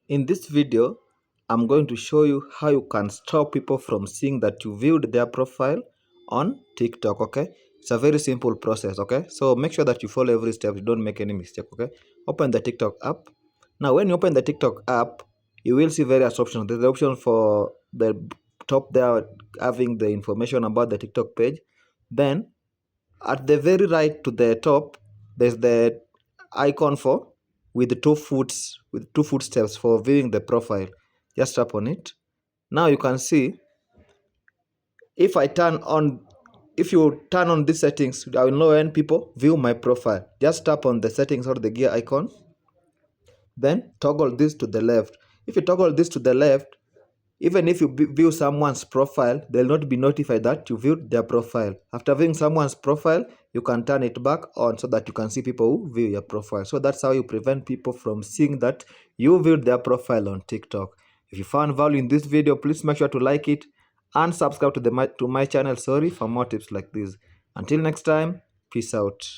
In this video, I'm going to show you how you can stop people from seeing that you viewed their profile on TikTok, okay? It's a very simple process, okay? So make sure that you follow every step, you don't make any mistake, okay? Open the TikTok app. Now, when you open the TikTok app, you will see various options. There's the option for the top there having the information about the TikTok page. Then, at the very right to the top, there's the icon for with two footsteps for viewing the profile. Just tap on it. Now you can see if you turn on these settings, I will know when people view my profile. Just tap on the settings or the gear icon, then toggle this to the left. If you toggle this to the left, even if you view someone's profile, they'll not be notified that you viewed their profile. After viewing someone's profile, you can turn it back on so that you can see people who view your profile. So that's how you prevent people from seeing that you viewed their profile on TikTok. If you found value in this video, please make sure to like it and subscribe to my channel, for more tips like this. Until next time, peace out.